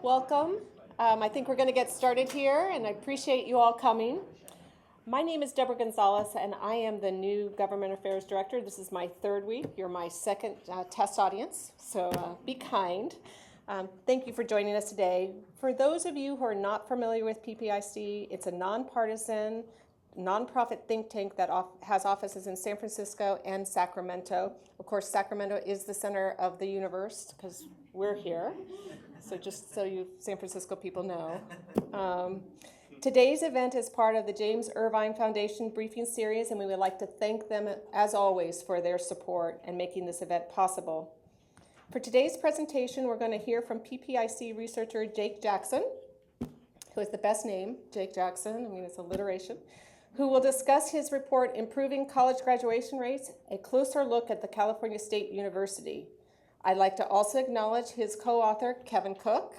Welcome. I think we're going to get started here, and I appreciate you all coming. My name is Deborah Gonzalez, and I am the new Government Affairs Director. This is my third week. You're my second test audience, so be kind. Thank you for joining us today. For those of you who are not familiar with PPIC, it's a nonpartisan, nonprofit think tank that has offices in San Francisco and Sacramento. Of course, Sacramento is the center of the universe because we're here. So just so you San Francisco people know. Today's event is part of the James Irvine Foundation briefing series, and we would like to thank them, as always, for their support and making this event possible. For today's presentation, we're going to hear from PPIC researcher Jake Jackson, who is the best name, Jake Jackson, I mean, it's alliteration, who will discuss his report, Improving College Graduation Rates, a closer look at the California State University. I'd like to also acknowledge his co-author, Kevin Cook,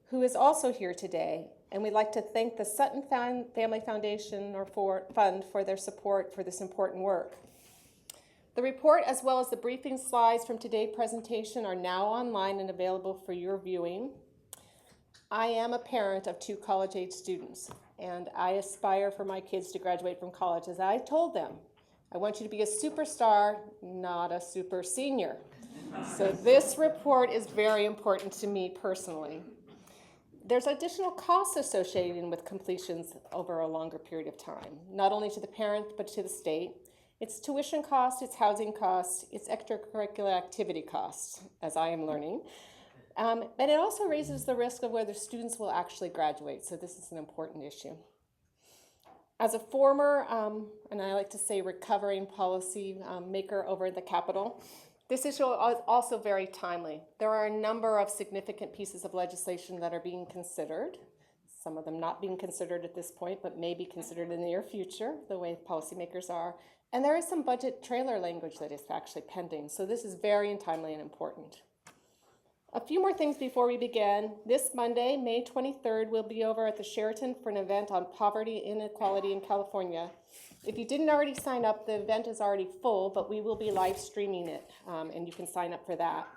who is also here today. And we'd like to thank the Sutton Family Foundation Fund for their support for this important work. The report, as well as the briefing slides from today's presentation, are now online and available for your viewing. I am a parent of 2 college-age students, and I aspire for my kids to graduate from college. As I told them, I want you to be a superstar, not a super senior. So this report is very important to me personally. There's additional costs associated with completions over a longer period of time, not only to the parent, but to the state. It's tuition costs, it's housing costs, it's extracurricular activity costs, as I am learning. But it also raises the risk of whether students will actually graduate, so this is an important issue. As a former, and I like to say recovering policy maker over at the Capitol, this issue is also very timely. There are a number of significant pieces of legislation that are being considered, some of them not being considered at this point, but may be considered in the near future, the way policymakers are. And there is some budget trailer language that is actually pending, so this is very timely and important. A few more things before we begin. This Monday, May 23rd, we'll be over at the Sheraton for an event on poverty and inequality in California. If you didn't already sign up, the event is already full, but we will be live streaming it, and you can sign up for that.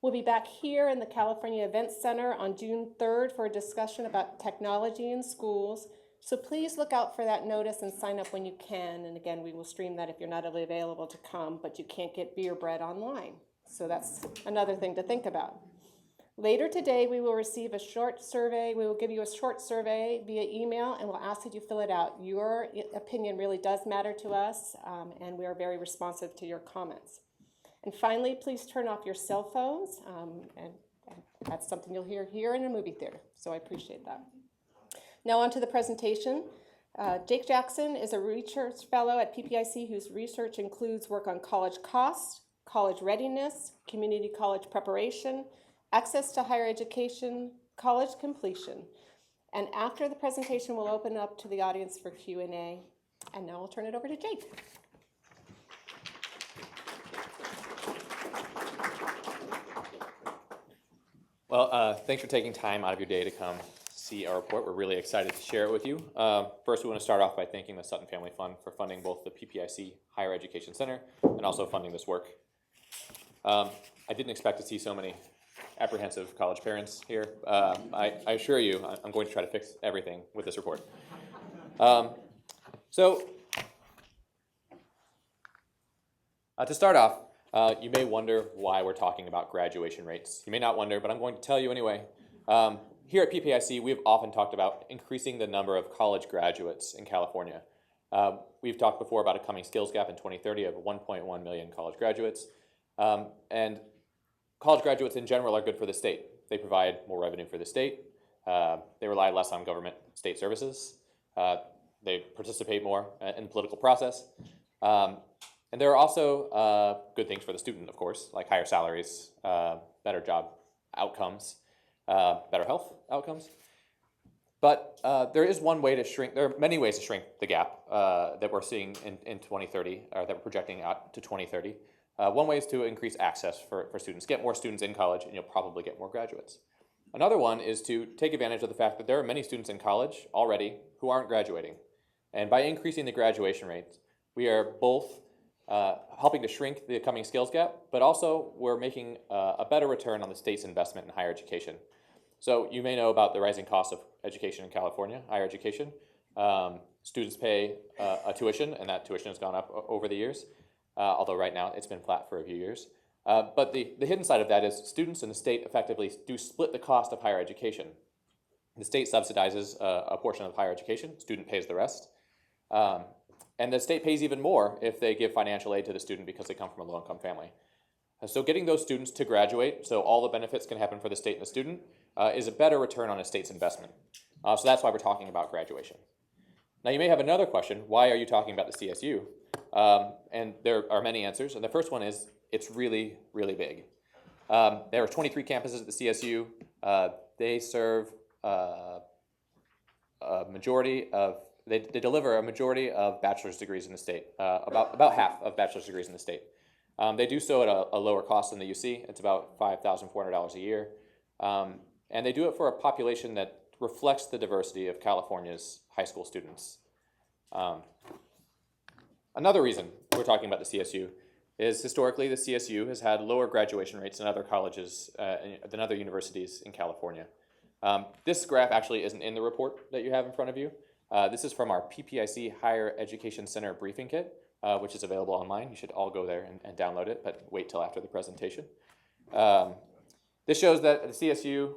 We'll be back here in the California Events Center on June 3rd for a discussion about technology in schools. So please look out for that notice and sign up when you can. And again, we will stream that if you're not available to come, but you can't get beer bread online. So that's another thing to think about. Later today, we will receive a short survey. We will give you a short survey via email, and we'll ask that you fill it out. Your opinion really does matter to us, and we are very responsive to your comments. And finally, please turn off your cell phones, and that's something you'll hear here in a movie theater, so I appreciate that. Now on to the presentation. Jake Jackson is a research fellow at PPIC whose research includes work on college costs, college readiness, community college preparation, access to higher education, college completion. And after the presentation, we'll open up to the audience for Q&A. And now I'll turn it over to Jake. Well, thanks for taking time out of your day to come see our report. We're really excited to share it with you. First, we want to start off by thanking the Sutton Family Fund for funding both the PPIC Higher Education Center and also funding this work. I didn't expect to see so many apprehensive college parents here. I assure you, I'm going to try to fix everything with this report. To start off, you may wonder why we're talking about graduation rates. You may not wonder, but I'm going to tell you anyway. Here at PPIC, we've often talked about increasing the number of college graduates in California. We've talked before about a coming skills gap in 2030 of 1.1 million college graduates. And college graduates in general are good for the state. They provide more revenue for the state. They rely less on government state services. They participate more in the political process. And there are also good things for the student, of course, like higher salaries, better job outcomes, better health outcomes. But there is one way to shrink, there are many ways to shrink the gap that we're seeing in 2030, or that we're projecting out to 2030. One way is to increase access for students, get more students in college, and you'll probably get more graduates. Another one is to take advantage of the fact that there are many students in college already who aren't graduating. And by increasing the graduation rates, we are both helping to shrink the coming skills gap, but also we're making a better return on the state's investment in higher education. So you may know about the rising cost of education in California, higher education. Students pay a tuition, and that tuition has gone up over the years, although right now it's been flat for a few years. But the hidden side of that is students and the state effectively do split the cost of higher education. The state subsidizes a portion of higher education, student pays the rest. And the state pays even more if they give financial aid to the student because they come from a low-income family. So getting those students to graduate, so all the benefits can happen for the state and the student, is a better return on a state's investment. So that's why we're talking about graduation. Now you may have another question, why are you talking about the CSU? And there are many answers, and the first one is, it's really, really big. There are 23 campuses at the CSU. They serve a majority of, they deliver a majority of bachelor's degrees in the state, about half of bachelor's degrees in the state. They do so at a lower cost than the UC. It's about $5,400 a year. And they do it for a population that reflects the diversity of California's high school students. Another reason we're talking about the CSU is historically the CSU has had lower graduation rates than other colleges, than other universities in California. This graph actually isn't in the report that you have in front of you. This is from our PPIC Higher Education Center briefing kit, which is available online. You should all go there and download it, but wait till after the presentation. This shows that the CSU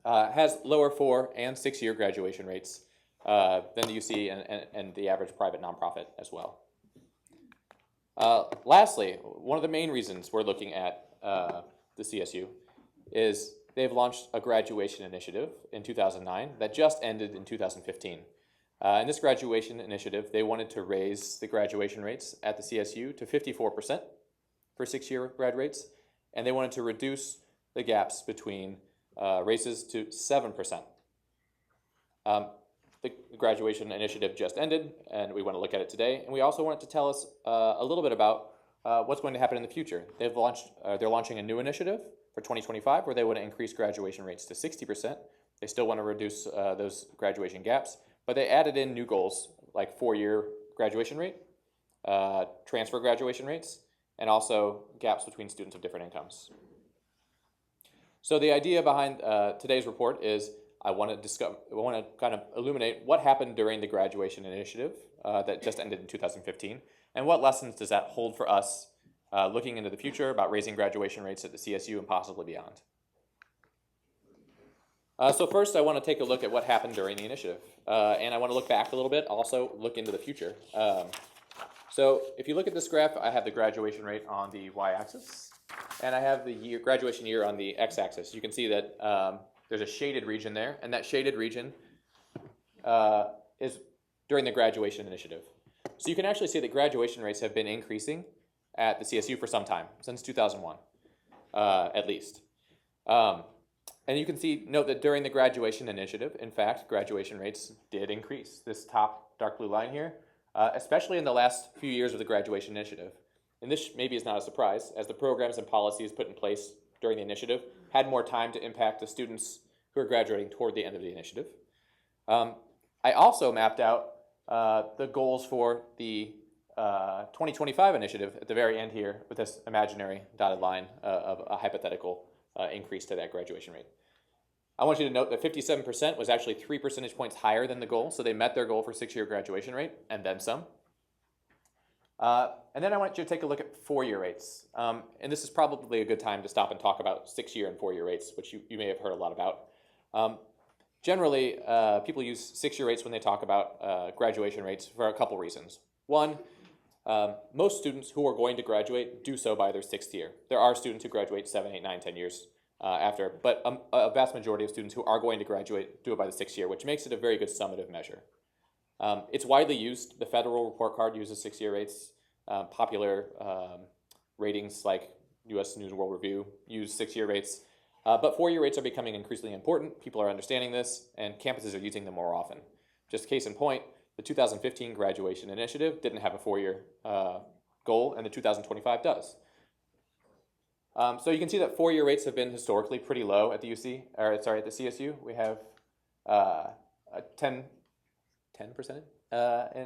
has lower 4- and 6-year graduation rates than the UC and the average private nonprofit as well. Lastly, one of the main reasons we're looking at the CSU is they've launched a graduation initiative in 2009 that just ended in 2015. In this graduation initiative, they wanted to raise the graduation rates at the CSU to 54% for 6-year grad rates, and they wanted to reduce the gaps between races to 7%. The graduation initiative just ended, and we want to look at it today. And we also want it to tell us a little bit about what's going to happen in the future. They're launching a new initiative for 2025 where they want to increase graduation rates to 60%. They still want to reduce those graduation gaps, but they added in new goals like 4-year graduation rate, transfer graduation rates, and also gaps between students of different incomes. So the idea behind today's report is I want to kind of illuminate what happened during the graduation initiative that just ended in 2015, and what lessons does that hold for us looking into the future about raising graduation rates at the CSU and possibly beyond. So first, I want to take a look at what happened during the initiative, and I want to look back a little bit, also look into the future. So if you look at this graph, I have the graduation rate on the y-axis, and I have the graduation year on the x-axis. You can see that there's a shaded region there, and that shaded region is during the graduation initiative. So you can actually see that graduation rates have been increasing at the CSU for some time, since 2001, at least. And you can note that during the graduation initiative, in fact, graduation rates did increase. This top dark blue line here, especially in the last few years of the graduation initiative. And this maybe is not a surprise, as the programs and policies put in place during the initiative had more time to impact the students who are graduating toward the end of the initiative. I also mapped out the goals for the 2025 initiative at the very end here with this imaginary dotted line of a hypothetical increase to that graduation rate. I want you to note that 57% was actually 3 percentage points higher than the goal, so they met their goal for 6-year graduation rate and then some. And then I want you to take a look at 4-year rates. And this is probably a good time to stop and talk about 6-year and 4-year rates, which you may have heard a lot about. Generally, people use 6-year rates when they talk about graduation rates for a couple reasons. One, most students who are going to graduate do so by their 6th year. There are students who graduate 7, 8, 9, 10 years after, but a vast majority of students who are going to graduate do it by the 6th year, which makes it a very good summative measure. It's widely used. The federal report card uses 6-year rates. Popular ratings like U.S. News and World Review use 6-year rates. But 4-year rates are becoming increasingly important. People are understanding this, and campuses are using them more often. Just case in point, the 2015 graduation initiative didn't have a 4-year goal, and the 2025 does. So you can see that 4-year rates have been historically pretty low at the at the CSU. We have 10%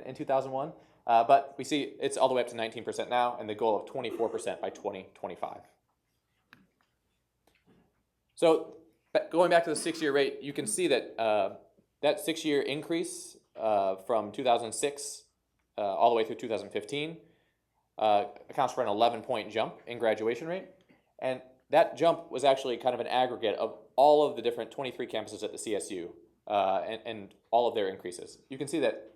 in 2001, but we see it's all the way up to 19% now, and the goal of 24% by 2025. So But going back to the 6-year rate, you can see that that 6-year increase from 2006 all the way through 2015 accounts for an 11-point jump in graduation rate. And that jump was actually kind of an aggregate of all of the different 23 campuses at the CSU and all of their increases. You can see that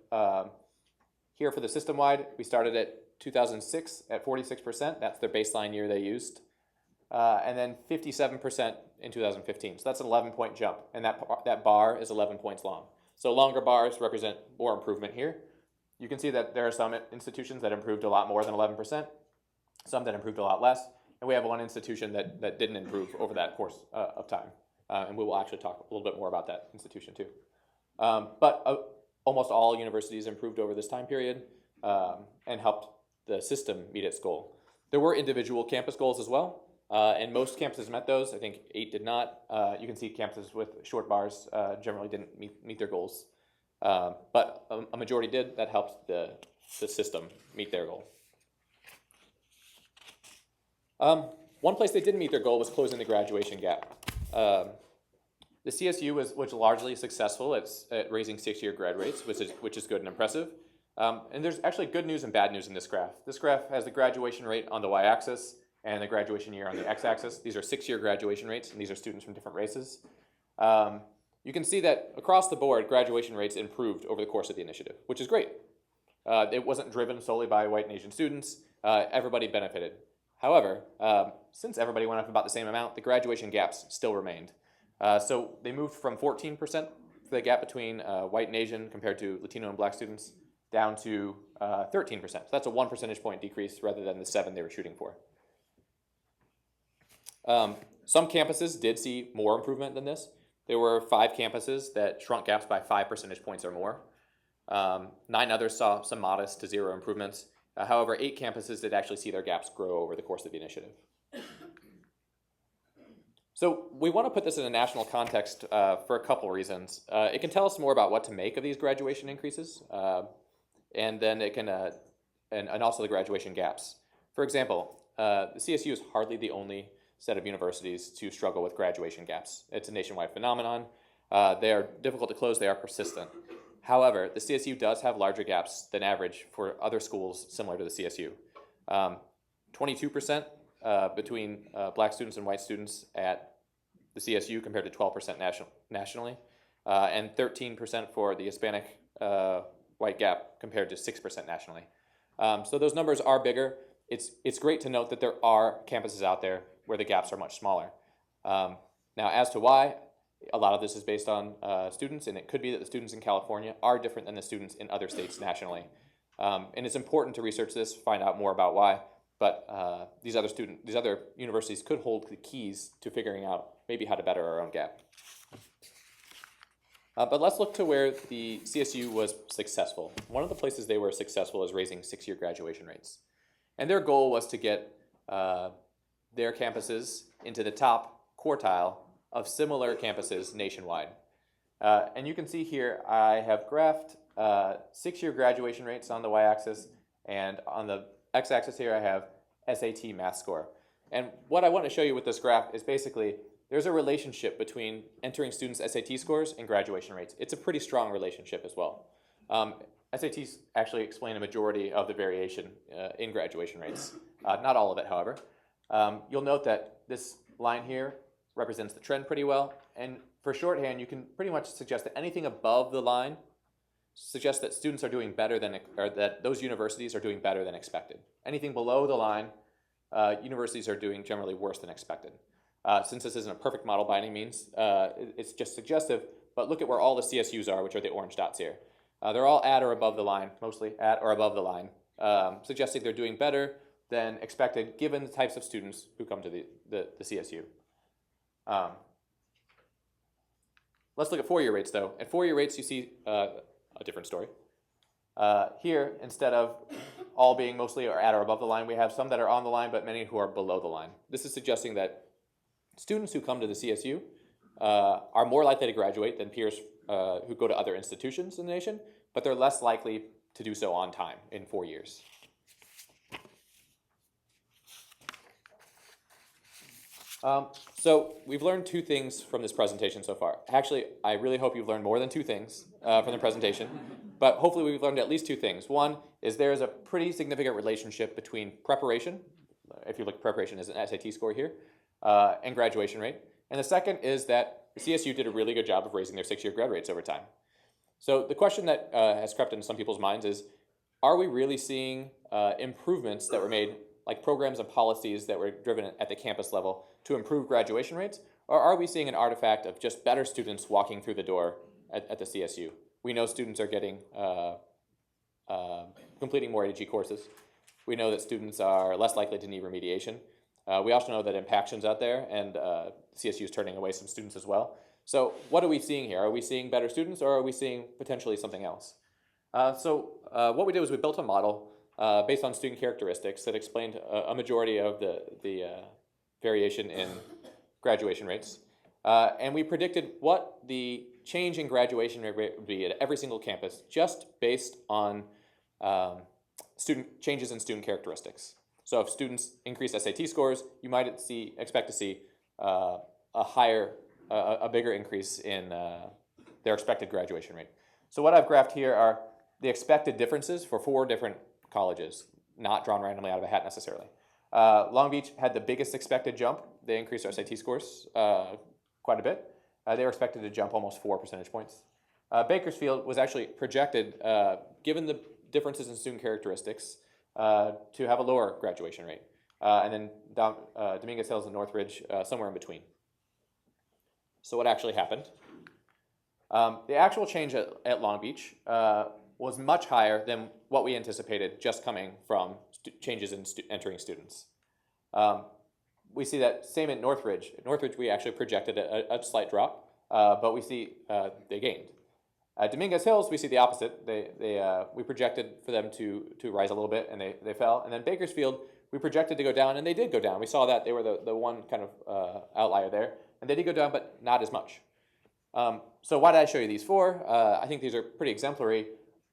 here for the system-wide, we started at 2006 at 46%. That's their baseline year they used. And then 57% in 2015. So that's an 11-point jump. And that bar is 11 points long. So longer bars represent more improvement here. You can see that there are some institutions that improved a lot more than 11%, some that improved a lot less, and we have one institution that didn't improve over that course of time. And we will actually talk a little bit more about that institution too. But almost all universities improved over this time period and helped the system meet its goal. There were individual campus goals as well, and most campuses met those. I think 8 did not. You can see campuses with short bars generally didn't meet their goals. But a majority did. That helped the system meet their goal. One place they didn't meet their goal was closing the graduation gap. The CSU was largely successful at raising 6-year grad rates, which is good and impressive. And there's actually good news and bad news in this graph. This graph has the graduation rate on the y-axis and the graduation year on the x-axis. These are 6-year graduation rates, and these are students from different races. You can see that across the board, graduation rates improved over the course of the initiative, which is great. It wasn't driven solely by white and Asian students. Everybody benefited. However, since everybody went up about the same amount, the graduation gaps still remained. So they moved from 14% for the gap between white and Asian compared to Latino and black students down to 13%. So that's a 1 percentage point decrease rather than the 7 they were shooting for. Some campuses did see more improvement than this. There were 5 campuses that shrunk gaps by 5 percentage points or more. 9 others saw some modest to 0 improvements. However, 8 campuses did actually see their gaps grow over the course of the initiative. So we want to put this in a national context for a couple reasons. It can tell us more about what to make of these graduation increases, and then it can, and also the graduation gaps. For example, the CSU is hardly the only set of universities to struggle with graduation gaps. It's a nationwide phenomenon. They are difficult to close. They are persistent. However, the CSU does have larger gaps than average for other schools similar to the CSU. 22% between black students and white students at the CSU compared to 12% nationally, and 13% for the Hispanic white gap compared to 6% nationally. So those numbers are bigger. It's great to note that there are campuses out there where the gaps are much smaller. Now, as to why, a lot of this is based on students, and it could be that the students in California are different than the students in other states nationally. And it's important to research this, find out more about why, but these other universities could hold the keys to figuring out maybe how to better our own gap. But let's look to where the CSU was successful. One of the places they were successful is raising 6-year graduation rates. And their goal was to get their campuses into the top quartile of similar campuses nationwide. And you can see here I have graphed 6-year graduation rates on the y-axis, and on the x-axis here I have SAT math score. And what I want to show you with this graph is basically there's a relationship between entering students' SAT scores and graduation rates. It's a pretty strong relationship as well. SATs actually explain a majority of the variation in graduation rates. Not all of it, however. You'll note that this line here represents the trend pretty well, and for shorthand you can pretty much suggest that anything above the line suggests that students are doing better than, or that those universities are doing better than expected. Anything below the line, universities are doing generally worse than expected. Since this isn't a perfect model by any means, it's just suggestive, but look at where all the CSUs are, which are the orange dots here. They're all at or above the line, mostly at or above the line, suggesting they're doing better than expected given the types of students who come to the CSU. Let's look at 4-year rates though. At 4-year rates you see a different story. Here, instead of all being mostly or at or above the line, we have some that are on the line but many who are below the line. This is suggesting that students who come to the CSU are more likely to graduate than peers who go to other institutions in the nation, but they're less likely to do so on time in 4 years. So we've learned two things from this presentation so far. Actually, I really hope you've learned more than two things from the presentation, but hopefully we've learned at least two things. One is there is a pretty significant relationship between preparation, if you look at preparation as an SAT score here, and graduation rate. And the second is that the CSU did a really good job of raising their 6-year grad rates over time. So the question that has crept into some people's minds is, are we really seeing improvements that were made, like programs and policies that were driven at the campus level to improve graduation rates? Or are we seeing an artifact of just better students walking through the door at the CSU? We know students are getting completing more AG courses. We know that students are less likely to need remediation. We also know that Impaction's out there, and CSU is turning away some students as well. So what are we seeing here? Are we seeing better students, or are we seeing potentially something else? What we did was we built a model based on student characteristics that explained a majority of the variation in graduation rates. And we predicted what the change in graduation rate would be at every single campus just based on changes in student characteristics. So if students increase SAT scores, you might expect to see a bigger increase in their expected graduation rate. So what I've graphed here are the expected differences for 4 different colleges, not drawn randomly out of a hat necessarily. Long Beach had the biggest expected jump. They increased their SAT scores quite a bit. They were expected to jump almost 4 percentage points. Bakersfield was actually projected, given the differences in student characteristics, to have a lower graduation rate. And then Dominguez Hills and Northridge somewhere in between. So what actually happened? The actual change at Long Beach was much higher than what we anticipated just coming from changes in entering students. We see that same at Northridge. At Northridge, we actually projected a slight drop, but we see they gained. At Dominguez Hills, we see the opposite. We projected for them to rise a little bit, and they fell. And then Bakersfield, we projected to go down, and they did go down. We saw that they were the one kind of outlier there, and they did go down, but not as much. So why did I show you these 4? I think these are pretty exemplary.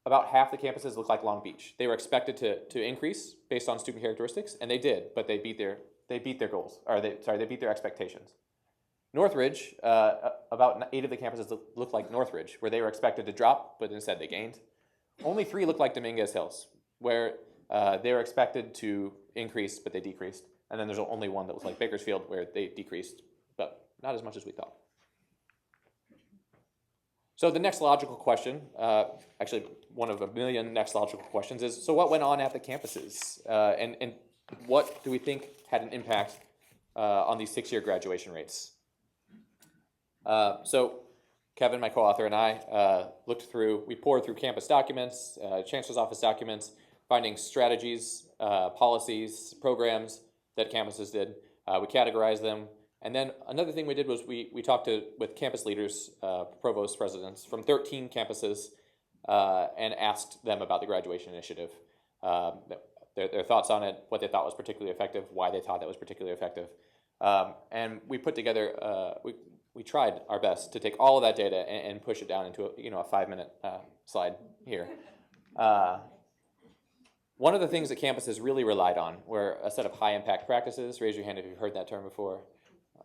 About half the campuses look like Long Beach. They were expected to increase based on student characteristics, and they did, but they beat their goals, or they beat their expectations. Northridge, about 8 of the campuses look like Northridge, where they were expected to drop, but instead they gained. Only 3 look like Dominguez Hills, where they were expected to increase, but they decreased. And then there's only 1 that looks like Bakersfield, where they decreased, but not as much as we thought. So the next logical question, actually one of a million next logical questions, is so what went on at the campuses? And what do we think had an impact on these 6-year graduation rates? So Kevin, my co-author, and I we poured through campus documents, chancellor's office documents, finding strategies, policies, programs that campuses did. We categorized them. And then another thing we did was we talked with campus leaders, provost presidents from 13 campuses, and asked them about the graduation initiative, their thoughts on it, what they thought was particularly effective, why they thought that was particularly effective. And we put together, we tried our best to take all of that data and push it down into a 5-minute slide here. One of the things that campuses really relied on were a set of high impact practices. Raise your hand if you've heard that term before.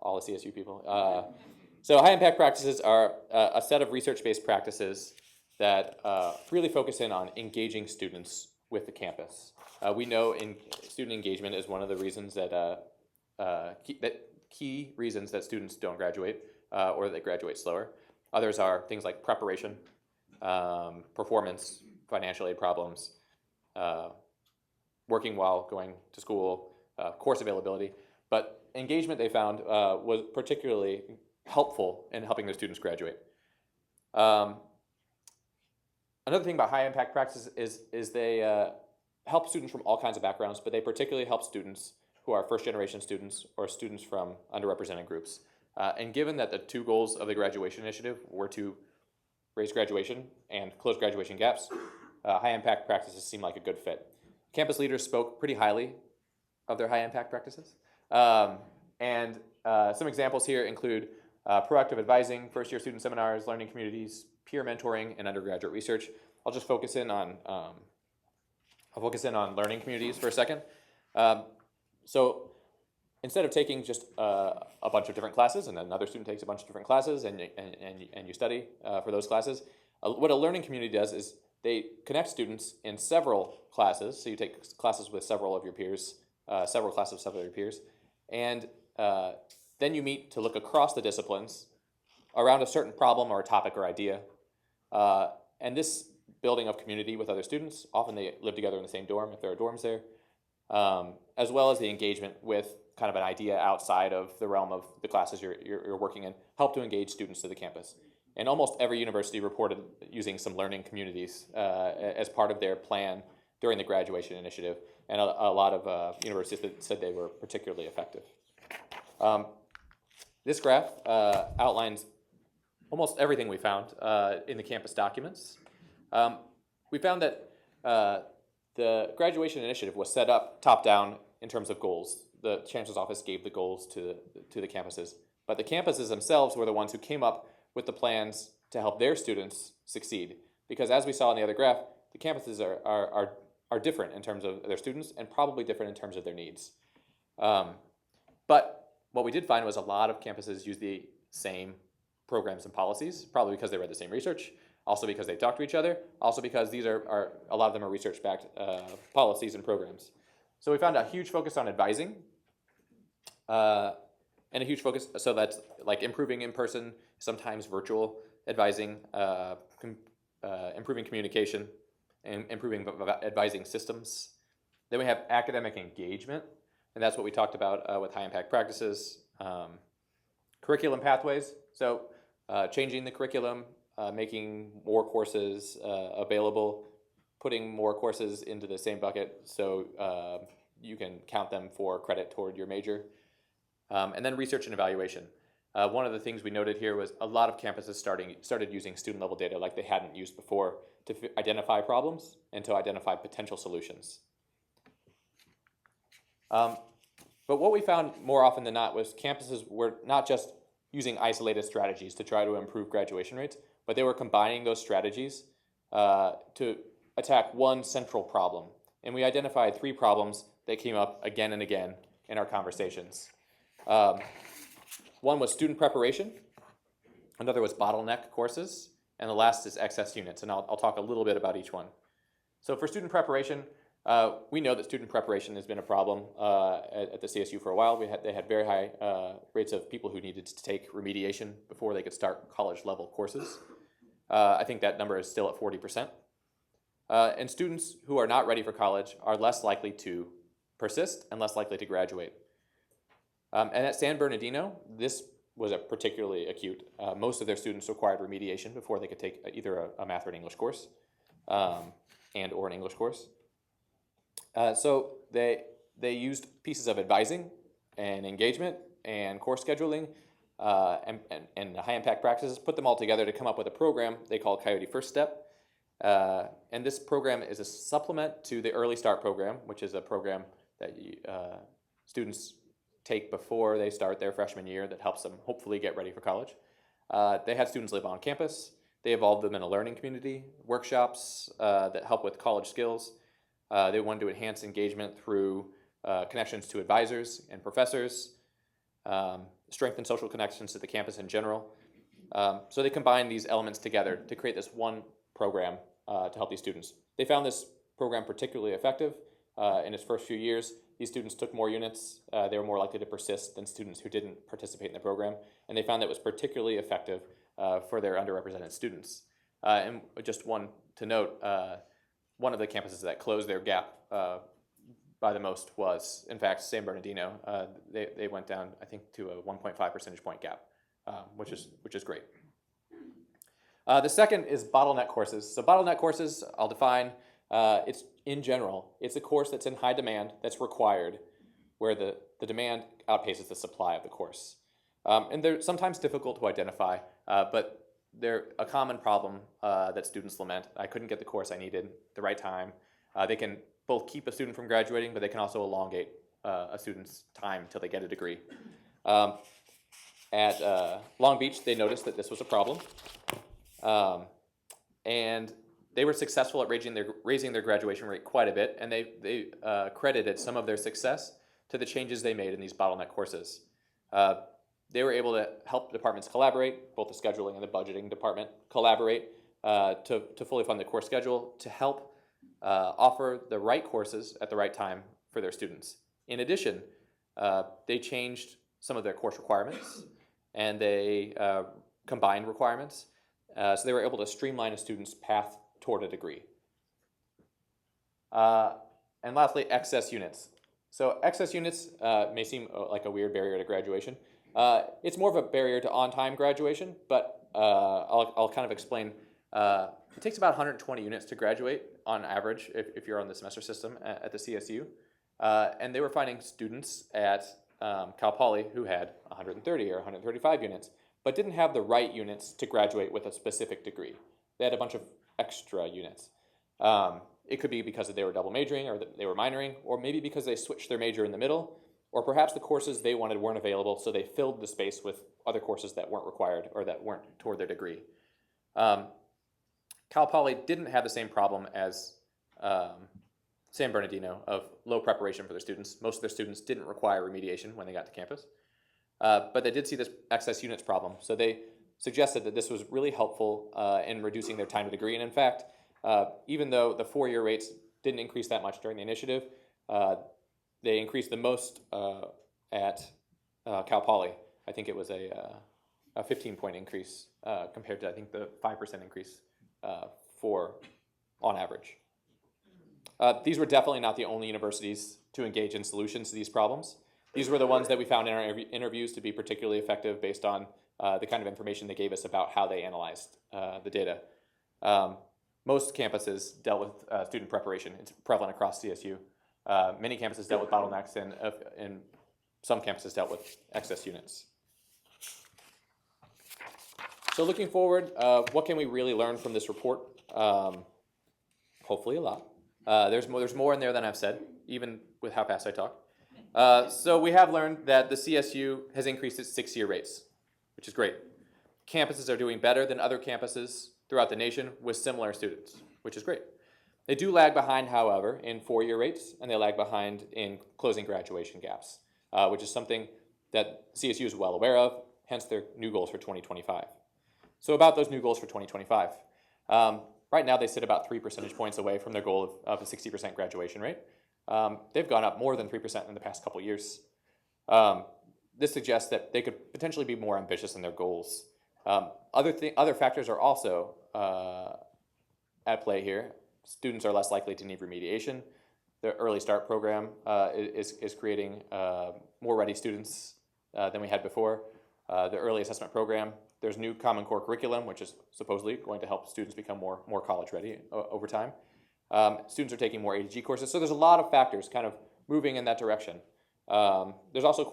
All the CSU people. So high impact practices are a set of research-based practices that really focus in on engaging students with the campus. We know student engagement is one of the reasons that key reasons that students don't graduate or they graduate slower. Others are things like preparation, performance, financial aid problems, working while going to school, course availability. But engagement, they found, was particularly helpful in helping their students graduate. Another thing about high impact practices is they help students from all kinds of backgrounds, but they particularly help students who are first generation students or students from underrepresented groups. And given that the 2 goals of the graduation initiative were to raise graduation and close graduation gaps, high impact practices seem like a good fit. Campus leaders spoke pretty highly of their high impact practices. And some examples here include proactive advising, first-year student seminars, learning communities, peer mentoring, and undergraduate research. I'll just focus in on learning communities for a second. So instead of taking just a bunch of different classes and then another student takes a bunch of different classes and you study for those classes, what a learning community does is they connect students in several classes. So you take classes with several of your peers, several classes with several of your peers, and then you meet to look across the disciplines around a certain problem or a topic or idea. And this building of community with other students, often they live together in the same dorm if there are dorms there, as well as the engagement with kind of an idea outside of the realm of the classes you're working in, help to engage students to the campus. And almost every university reported using some learning communities as part of their plan during the graduation initiative, and a lot of universities that said they were particularly effective. This graph outlines almost everything we found in the campus documents. We found that the graduation initiative was set up top-down in terms of goals. The Chancellor's Office gave the goals to the campuses, but the campuses themselves were the ones who came up with the plans to help their students succeed. Because as we saw in the other graph, the campuses are different in terms of their students and probably different in terms of their needs. But what we did find was a lot of campuses use the same programs and policies, probably because they read the same research, also because they talk to each other, also because these are a lot of them are research-backed policies and programs. So we found a huge focus on advising, and a huge focus, so that's like improving in-person, sometimes virtual advising, improving communication, and improving advising systems. Then we have academic engagement, and that's what we talked about with high-impact practices. Curriculum pathways, so changing the curriculum, making more courses available, putting more courses into the same bucket so you can count them for credit toward your major. And then research and evaluation. One of the things we noted here was a lot of campuses started using student level data like they hadn't used before to identify problems and to identify potential solutions. But what we found more often than not was campuses were not just using isolated strategies to try to improve graduation rates, but they were combining those strategies to attack one central problem. And we identified 3 problems that came up again and again in our conversations. One was student preparation, another was bottleneck courses, and the last is excess units, and I'll talk a little bit about each one. So for student preparation, we know that student preparation has been a problem at the CSU for a while. They had very high rates of people who needed to take remediation before they could start college level courses. I think that number is still at 40%. And students who are not ready for college are less likely to persist and less likely to graduate. And at San Bernardino, this was a particularly acute. Most of their students required remediation before they could take either a math or an English course and or an English course. So they used pieces of advising and engagement and course scheduling and high impact practices, put them all together to come up with a program they call Coyote First Step. And this program is a supplement to the Early Start program, which is a program that students take before they start their freshman year that helps them hopefully get ready for college. They had students live on campus. They involved them in a learning community, workshops that help with college skills. They wanted to enhance engagement through connections to advisors and professors, strengthen social connections to the campus in general. So they combined these elements together to create this one program to help these students. They found this program particularly effective in its first few years. These students took more units. They were more likely to persist than students who didn't participate in the program. And they found that it was particularly effective for their underrepresented students. And just one to note, one of the campuses that closed their gap by the most was, in fact, San Bernardino. They went down, I think, to a 1.5 percentage point gap, which is great. The second is bottleneck courses. So bottleneck courses, I'll define. It's in general, it's a course that's in high demand, that's required, where the demand outpaces the supply of the course. And they're sometimes difficult to identify, but they're a common problem that students lament. I couldn't get the course I needed at the right time. They can both keep a student from graduating, but they can also elongate a student's time until they get a degree. At Long Beach, they noticed that this was a problem. And they were successful at raising their graduation rate quite a bit, and they credited some of their success to the changes they made in these bottleneck courses. They were able to help departments collaborate, both the scheduling and the budgeting department collaborate to fully fund the course schedule to help offer the right courses at the right time for their students. In addition, they changed some of their course requirements and they combined requirements. So they were able to streamline a student's path toward a degree. And lastly, excess units. So excess units may seem like a weird barrier to graduation. It's more of a barrier to on-time graduation, but I'll kind of explain. It takes about 120 units to graduate on average if you're on the semester system at the CSU. And they were finding students at Cal Poly who had 130 or 135 units, but didn't have the right units to graduate with a specific degree. They had a bunch of extra units. It could be because they were double majoring or that they were minoring, or maybe because they switched their major in the middle, or perhaps the courses they wanted weren't available, so they filled the space with other courses that weren't required or that weren't toward their degree. Cal Poly didn't have the same problem as San Bernardino of low preparation for their students. Most of their students didn't require remediation when they got to campus. But they did see this excess units problem, so they suggested that this was really helpful in reducing their time to degree. And in fact, even though the 4-year rates didn't increase that much during the initiative, they increased the most at Cal Poly. I think it was a 15-point increase compared to, I think, the 5% increase on average. These were definitely not the only universities to engage in solutions to these problems. These were the ones that we found in our interviews to be particularly effective based on the kind of information they gave us about how they analyzed the data. Most campuses dealt with student preparation. It's prevalent across CSU. Many campuses dealt with bottlenecks, and some campuses dealt with excess units. So looking forward, what can we really learn from this report? Hopefully a lot. There's more in there than I've said, even with how fast I talk. So we have learned that the CSU has increased its 6-year rates, which is great. Campuses are doing better than other campuses throughout the nation with similar students, which is great. They do lag behind, however, in 4-year rates, and they lag behind in closing graduation gaps, which is something that CSU is well aware of, hence their new goals for 2025. So about those new goals for 2025. Right now they sit about 3 percentage points away from their goal of a 60% graduation rate. They've gone up more than 3% in the past couple years. This suggests that they could potentially be more ambitious in their goals. Other factors are also at play here. Students are less likely to need remediation. The Early Start program is creating more ready students than we had before. The Early Assessment program, there's new Common Core curriculum, which is supposedly going to help students become more college ready over time. Students are taking more ADG courses, so there's a lot of factors kind of moving in that direction. There's also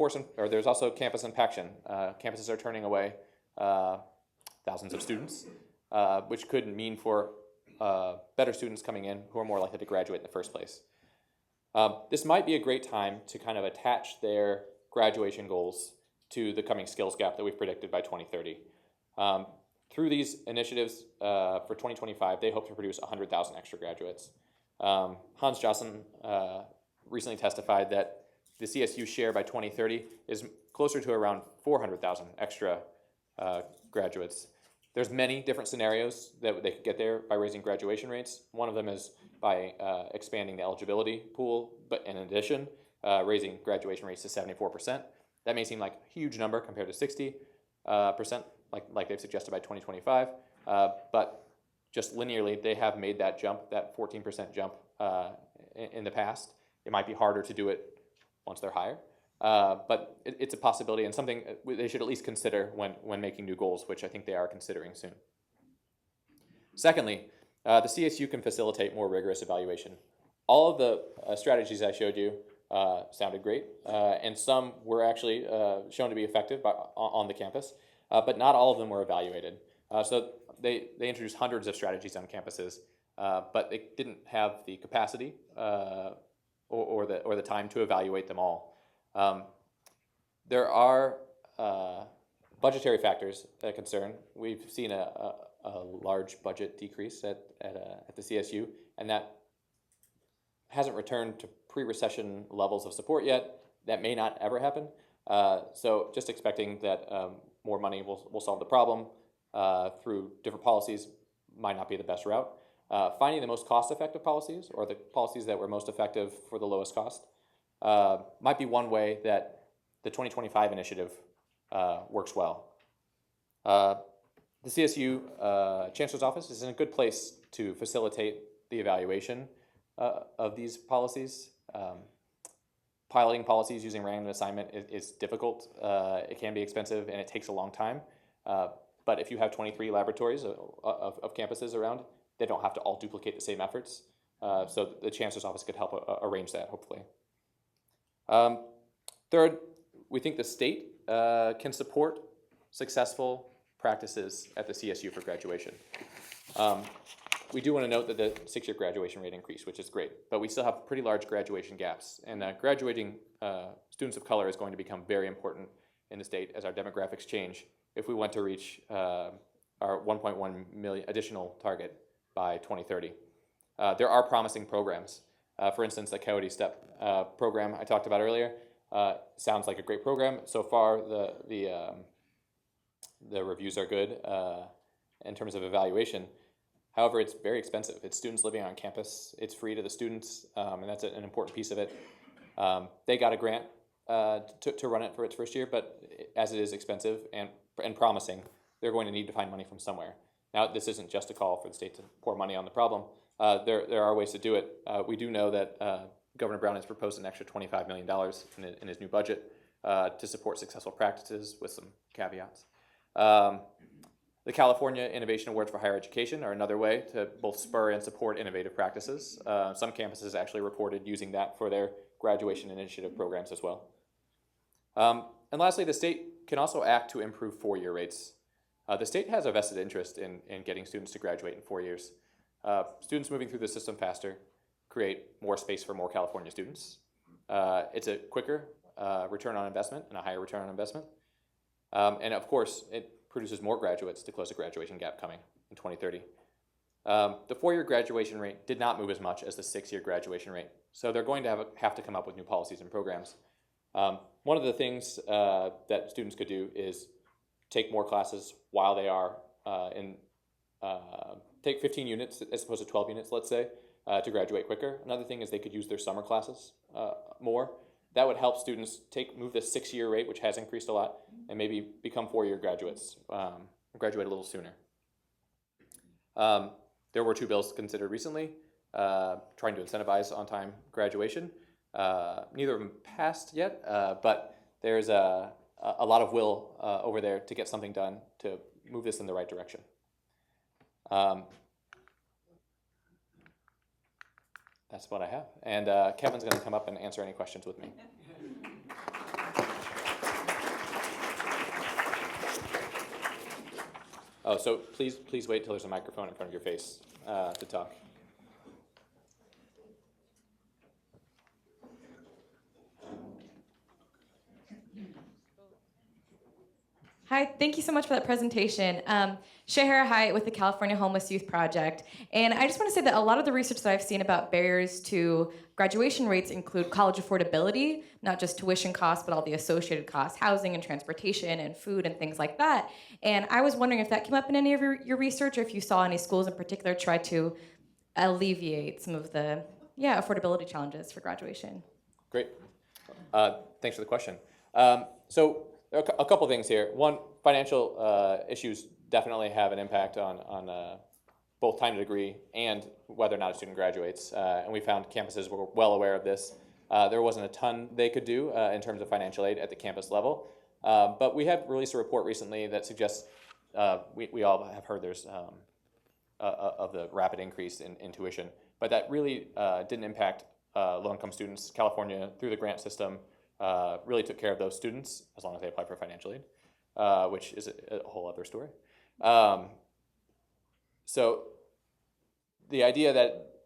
campus impaction. Campuses are turning away thousands of students, which could mean for better students coming in who are more likely to graduate in the first place. This might be a great time to kind of attach their graduation goals to the coming skills gap that we've predicted by 2030. Through these initiatives for 2025, they hope to produce 100,000 extra graduates. Hans Jossen recently testified that the CSU share by 2030 is closer to around 400,000 extra graduates. There's many different scenarios that they could get there by raising graduation rates. One of them is by expanding the eligibility pool, but in addition, raising graduation rates to 74%. That may seem like a huge number compared to 60%, like they've suggested by 2025, but just linearly, they have made that jump, that 14% jump in the past. It might be harder to do it once they're higher, but it's a possibility and something they should at least consider when making new goals, which I think they are considering soon. Secondly, the CSU can facilitate more rigorous evaluation. All of the strategies I showed you sounded great, and some were actually shown to be effective on the campus, but not all of them were evaluated. So they introduced hundreds of strategies on campuses, but they didn't have the capacity or the time to evaluate them all. There are budgetary factors that concern. We've seen a large budget decrease at the CSU, and that hasn't returned to pre-recession levels of support yet, that may not ever happen. So just expecting that more money will solve the problem through different policies might not be the best route. Finding the most cost-effective policies, or the policies that were most effective for the lowest cost, might be one way that the 2025 initiative works well. The CSU Chancellor's Office is in a good place to facilitate the evaluation of these policies. Piloting policies using random assignment is difficult. It can be expensive and it takes a long time. But if you have 23 laboratories of campuses around, they don't have to all duplicate the same efforts. So the Chancellor's Office could help arrange that, hopefully. Third, we think the state can support successful practices at the CSU for graduation. We do want to note that the 6-year graduation rate increased, which is great, but we still have pretty large graduation gaps, and graduating students of color is going to become very important in the state as our demographics change if we want to reach our 1.1 million additional target by 2030. There are promising programs. For instance, the Coyote Step program I talked about earlier sounds like a great program. So far, the reviews are good in terms of evaluation. However, it's very expensive. It's students living on campus. It's free to the students, and that's an important piece of it. They got a grant to run it for its first year, but as it is expensive and promising, they're going to need to find money from somewhere. Now, this isn't just a call for the state to pour money on the problem. There are ways to do it. We do know that Governor Brown has proposed an extra $25 million in his new budget to support successful practices with some caveats. The California Innovation Awards for Higher Education are another way to both spur and support innovative practices. Some campuses actually reported using that for their graduation initiative programs as well. And lastly, the state can also act to improve 4-year rates. The state has a vested interest in getting students to graduate in 4 years. Students moving through the system faster create more space for more California students. It's a quicker return on investment and a higher return on investment. And of course, it produces more graduates to close the graduation gap coming in 2030. The 4-year graduation rate did not move as much as the 6-year graduation rate, so they're going to have to come up with new policies and programs. One of the things that students could do is take more classes while they are take 15 units as opposed to 12 units, let's say, to graduate quicker. Another thing is they could use their summer classes more. That would help students move the 6-year rate, which has increased a lot, and maybe become 4-year graduates, graduate a little sooner. There were 2 bills considered recently, trying to incentivize on-time graduation. Neither of them passed yet, but there's a lot of will over there to get something done to move this in the right direction. That's what I have. And Kevin's going to come up and answer any questions with me. Oh, so please wait till there's a microphone in front of your face to talk. Hi, thank you so much for that presentation. Shahara Hyatt with the California Homeless Youth Project. And I just want to say that a lot of the research that I've seen about barriers to graduation rates include college affordability, not just tuition costs, but all the associated costs, housing and transportation and food and things like that. And I was wondering if that came up in any of your research, or if you saw any schools in particular try to alleviate some of the affordability challenges for graduation. Great. Thanks for the question. So a couple things here. One, financial issues definitely have an impact on both time to degree and whether or not a student graduates. And we found campuses were well aware of this. There wasn't a ton they could do in terms of financial aid at the campus level. But we have released a report recently that suggests, we all have heard there's of the rapid increase in tuition, but that really didn't impact low-income students. California, through the grant system, really took care of those students as long as they applied for financial aid, which is a whole other story. So the idea that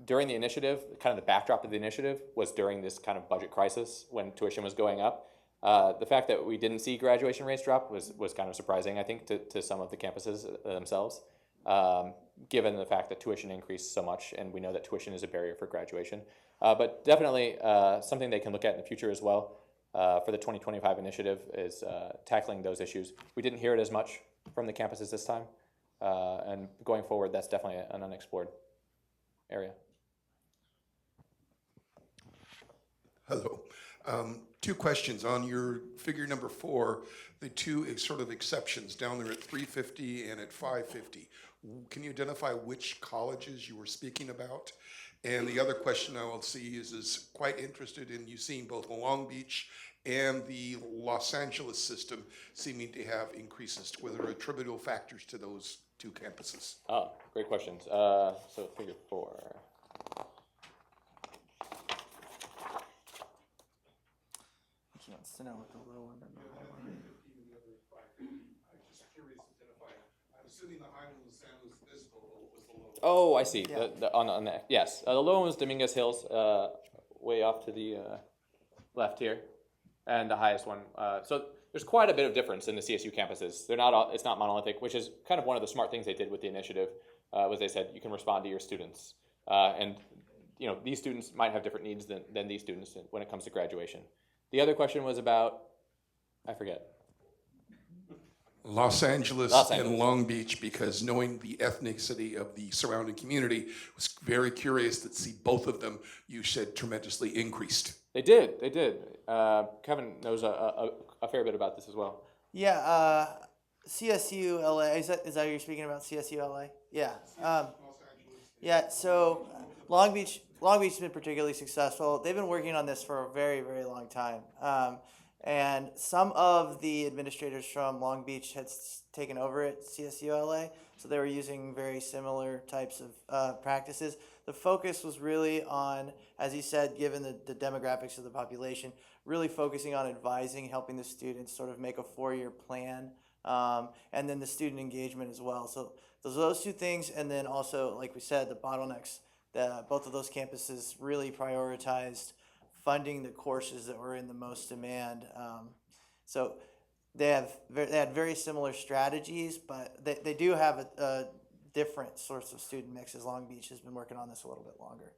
during the initiative, kind of the backdrop of the initiative was during this kind of budget crisis when tuition was going up. The fact that we didn't see graduation rates drop was kind of surprising, I think, to some of the campuses themselves, given the fact that tuition increased so much, and we know that tuition is a barrier for graduation. But definitely something they can look at in the future as well. for the 2025 initiative is tackling those issues. We didn't hear it as much from the campuses this time, and going forward, that's definitely an unexplored area. Hello. Two questions. On your figure number 4, the two sort of exceptions down there at 350 and at 550. Can you identify which colleges you were speaking about? And the other question I will see is quite interested in you seeing both Long Beach and the Los Angeles system seeming to have increases. Whether there are attributable factors to those two campuses. Oh, great questions. So figure 4. He wants to know what the low one and the high one. I'm just curious to identify. I'm assuming the high one was San Luis Obispo, but what was the low one? Oh, I see. Yeah. On the yes, the low one was Dominguez Hills, way off to the left here, and the highest one. So there's quite a bit of difference in the CSU campuses. They're not all, it's not monolithic, which is kind of one of the smart things they did with the initiative. Was they said you can respond to your students, and you know these students might have different needs than these students when it comes to graduation. The other question was about, I forget. Los Angeles Los and Angeles. Long Beach, because knowing the ethnicity of the surrounding community, was very curious to see both of them, you said, tremendously increased. They did. They did. Kevin knows a fair bit about this as well. Yeah, CSU LA. Is that what you're speaking about? CSU LA. Yeah. Yeah. So Long Beach has been particularly successful. They've been working on this for a very, very long time. And some of the administrators from Long Beach had taken over at CSU LA, so they were using very similar types of practices. The focus was really on, as you said, given the demographics of the population, really focusing on advising, helping the students sort of make a 4-year plan, and then the student engagement as well. So those two things, and then also, like we said, the bottlenecks. Both of those campuses really prioritized funding the courses that were in the most demand. So they had very similar strategies, but they do have a different sorts of student mixes. Long Beach has been working on this a little bit longer.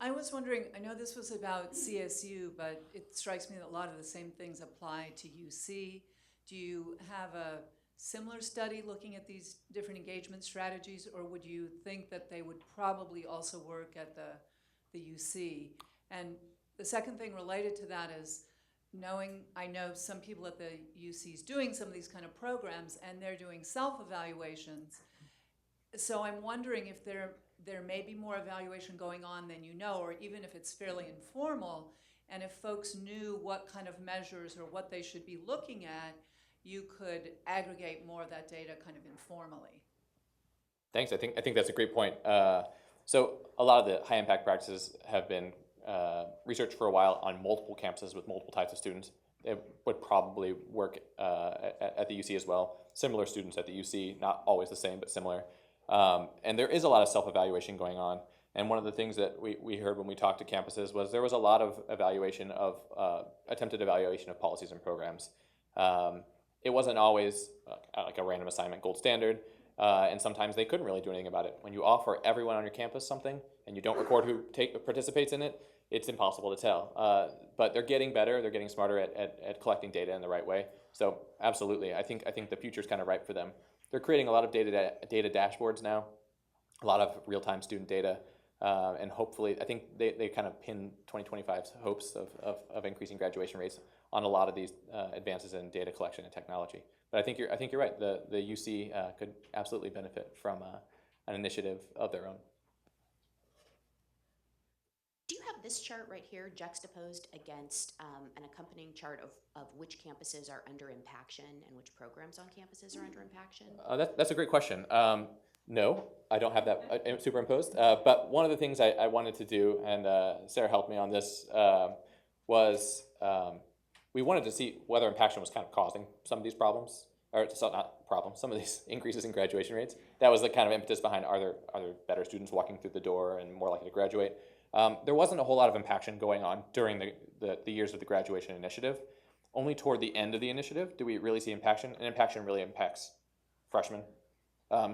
I was wondering, I know this was about CSU, but it strikes me that a lot of the same things apply to UC. Do you have a similar study looking at these different engagement strategies, or would you think that they would probably also work at the UC? And the second thing related to that is I know some people at the UCs doing some of these kind of programs, and they're doing self-evaluations. So I'm wondering if there may be more evaluation going on than you know, or even if it's fairly informal, and if folks knew what kind of measures or what they should be looking at, you could aggregate more of that data kind of informally. Thanks. I think that's a great point. So a lot of the high impact practices have been researched for a while on multiple campuses with multiple types of students. It would probably work at the UC as well. Similar students at the UC, not always the same, but similar. And there is a lot of self-evaluation going on. And one of the things that we heard when we talked to campuses was there was a lot of evaluation of attempted evaluation of policies and programs. It wasn't always like a random assignment gold standard, and sometimes they couldn't really do anything about it. When you offer everyone on your campus something and you don't record who participates in it, it's impossible to tell. But they're getting better, they're getting smarter at collecting data in the right way. So absolutely, I think the future's kind of ripe for them. They're creating a lot of data dashboards now, a lot of real-time student data, and hopefully, I think they kind of pin 2025's hopes of increasing graduation rates on a lot of these advances in data collection and technology. But I think you're right. The UC could absolutely benefit from an initiative of their own. Do you have this chart right here juxtaposed against an accompanying chart of which campuses are under Impaction and which programs on campuses are under Impaction? That's a great question. No, I don't have that superimposed. But one of the things I wanted to do, and Sarah helped me on this, was we wanted to see whether Impaction was kind of causing some of these problems, or not problems, some of these increases in graduation rates. That was the kind of impetus behind are there better students walking through the door and more likely to graduate. There wasn't a whole lot of Impaction going on during the years of the graduation initiative. Only toward the end of the initiative do we really see Impaction, and Impaction really impacts freshmen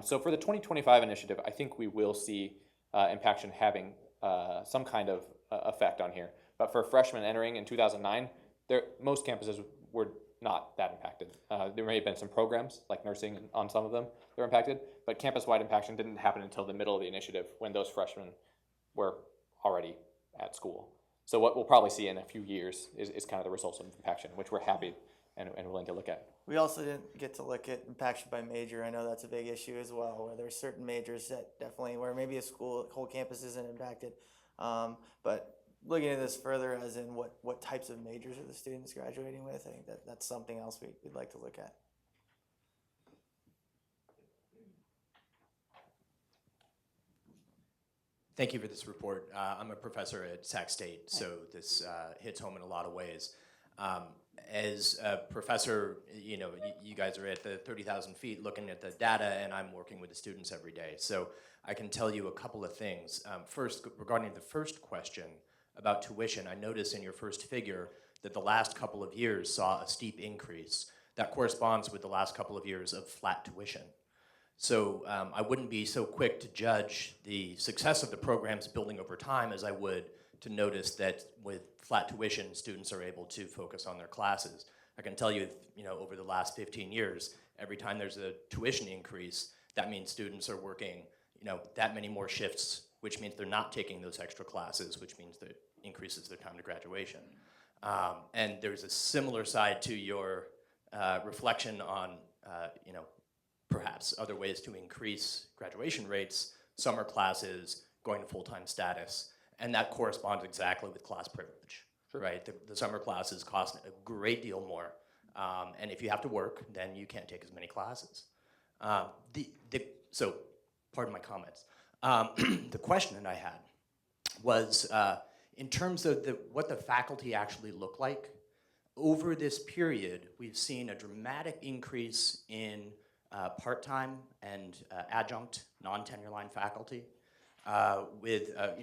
So for the 2025 initiative, I think we will see Impaction having some kind of effect on here. But for freshmen entering in 2009, most campuses were not that impacted. There may have been some programs, like nursing on some of them, that were impacted, but campus-wide impaction didn't happen until the middle of the initiative when those freshmen were already at school. So what we'll probably see in a few years is kind of the results of impaction, which we're happy and willing to look at. We also didn't get to look at impaction by major. I know that's a big issue as well, where there's certain majors that definitely, where maybe a school, whole campus isn't impacted. But looking at this further, as in what types of majors are the students graduating with, I think that's something else we'd like to look at. Thank you for this report. I'm a professor at Sac State, so this hits home in a lot of ways. As a professor, you know, you guys are at the 30,000 feet looking at the data, and I'm working with the students every day. So I can tell you a couple of things. First, regarding the first question about tuition, I noticed in your first figure that the last couple of years saw a steep increase. That corresponds with the last couple of years of flat tuition. So I wouldn't be so quick to judge the success of the programs building over time as I would to notice that with flat tuition, students are able to focus on their classes. I can tell you, over the last 15 years, every time there's a tuition increase, that means students are working, that many more shifts, which means they're not taking those extra classes, which means that increases their time to graduation. And there's a similar side to your reflection on, perhaps other ways to increase graduation rates, summer classes, going to full-time status, and that corresponds exactly with class privilege, right? The summer classes cost a great deal more, and if you have to work, then you can't take as many classes. So, pardon my comments. The question that I had was, in terms of what the faculty actually look like, over this period, we've seen a dramatic increase in part-time and adjunct, non-tenure line faculty, with a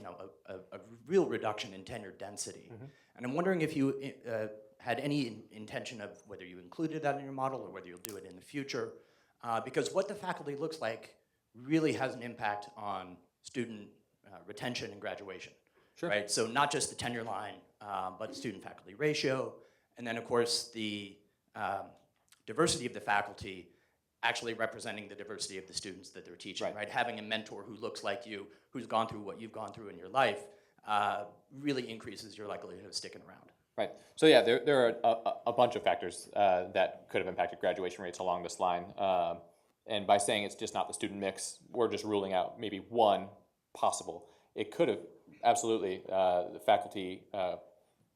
real reduction in tenure density. Mm-hmm. And I'm wondering if you had any intention of whether you included that in your model or whether you'll do it in the future, because what the faculty looks like really has an impact on student retention and graduation. Sure. Right? So not just the tenure line, but the student-faculty ratio, and then of course the diversity of the faculty actually representing the diversity of the students that they're teaching, right? Having a mentor who looks like you, who's gone through what you've gone through in your life, really increases your likelihood of sticking around. Right. So yeah, there are a bunch of factors that could have impacted graduation rates along this line. And by saying it's just not the student mix, we're just ruling out maybe one possible. It could have, absolutely, the faculty